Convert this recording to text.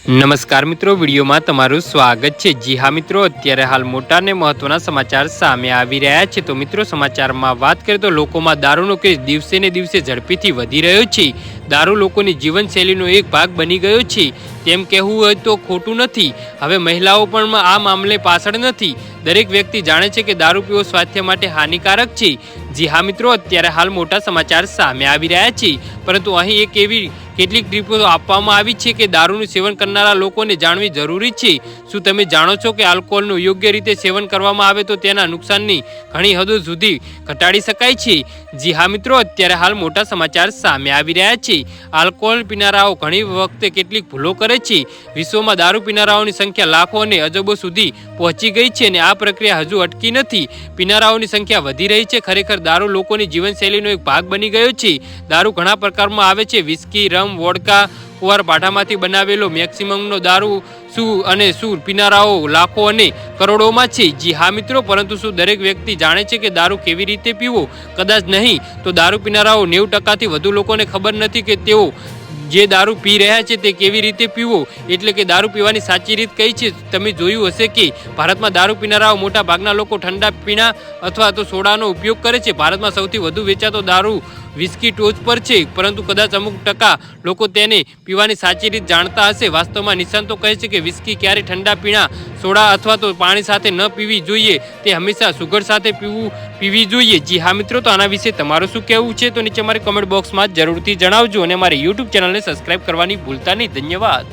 નમસ્કાર મિત્રો, વિડીયોમાં તમારું સ્વાગત છે। જી હા મિત્રો, અત્યારે હાલ મોટા ને મહત્વના સમાચાર સામે આવી રહ્યા છે। તો મિત્રો, સમાચારમાં વાત કરીએ તો લોકોમાં દારૂનો ક્રેઝ દિવસે ને દિવસે ઝડપીથી વધી રહ્યો છે। દારૂ લોકોની જીવનશૈલીનો એક ભાગ બની ગયો છે તેમ કહેવું હોય તો ખોટું નથી। હવે મહિલાઓ પણ આ મામલે પાછળ નથી। દરેક વ્યક્તિ જાણે છે કે દારૂ પીવો સ્વાસ્થ્ય માટે હાનિકારક છે। જી હા મિત્રો, અત્યારે હાલ મોટા સમાચાર સામે આવી રહ્યા છે, પરંતુ અહીં એક એવી કેટલીક ટીપો આપવામાં આવી છે કે દારૂનું સેવન કરનારા લોકોને જાણવી જરૂરી છે। શું તમે જાણો છો કે આલ્કોહોલનું યોગ્ય રીતે સેવન કરવામાં આવે તો તેના નુકસાનની ઘણી હદો સુધી ઘટાડી શકાય છે? જી હા મિત્રો, અત્યારે હાલ મોટા સમાચાર સામે આવી રહ્યા છે। આલ્કોહોલ પીનારાઓ ઘણી વખતે કેટલીક ભૂલો કરે છે। વિશ્વમાં દારૂ પીનારાઓની સંખ્યા લાખો અને અજબો સુધી પહોંચી ગઈ છે અને આ પ્રક્રિયા હજુ અટકી નથી। પીનારાઓની સંખ્યા વધી રહી છે। ખરેખર દારૂ લોકોની જીવનશૈલીનો એક ભાગ બની ગયો છે। દારૂ ઘણા પ્રકારમાં આવે છે: વિસ્કી, રમ, વોડકા, કુંવારપાઠામાંથી બનાવેલો મેક્સિમમનો દારૂ શું પીનારાઓ લાખો અને કરોડોમાં છે? જી હા મિત્રો, પરંતુ શું દરેક વ્યક્તિ જાણે છે કે દારૂ કેવી રીતે પીવો? કદાચ નહીં। તો દારૂ પીનારાઓ 90%થી વધુ લોકોને ખબર નથી કે તેઓ જે દારૂ પી રહ્યા છે તે કેવી રીતે પીવો, એટલે કે દારૂ પીવાની સાચી રીત કઈ છે। તમે જોયું હશે કે ભારતમાં દારૂ પીનારાઓ મોટા ભાગના લોકો ઠંડા પીણા અથવા તો સોડાનો ઉપયોગ કરે છે। ભારતમાં સૌથી વધુ વેચાતો દારૂ વિસ્કી ટોચ પર છે, પરંતુ કદાચ અમુક ટકા લોકો તેને પીવાની સાચી રીત જાણતા હશે। વાસ્તવમાં નિષ્ણાતો કહે છે કે વિસ્કી ક્યારે ઠંડા પીણા, સોડા અથવા તો પાણી સાથે ન પીવી જોઈએ, તે હંમેશા સુગર સાથે પીવી જોઈએ। જી હા મિત્રો, તો આના વિશે તમારું શું કહેવું છે તો નીચે મારી કમેન્ટ બોક્સમાં જરૂરથી જણાવજો અને મારી યુટ્યુબ ચેનલને સબસ્ક્રાઇબ કરવાની ભૂલતા નહીં। ધન્યવાદ।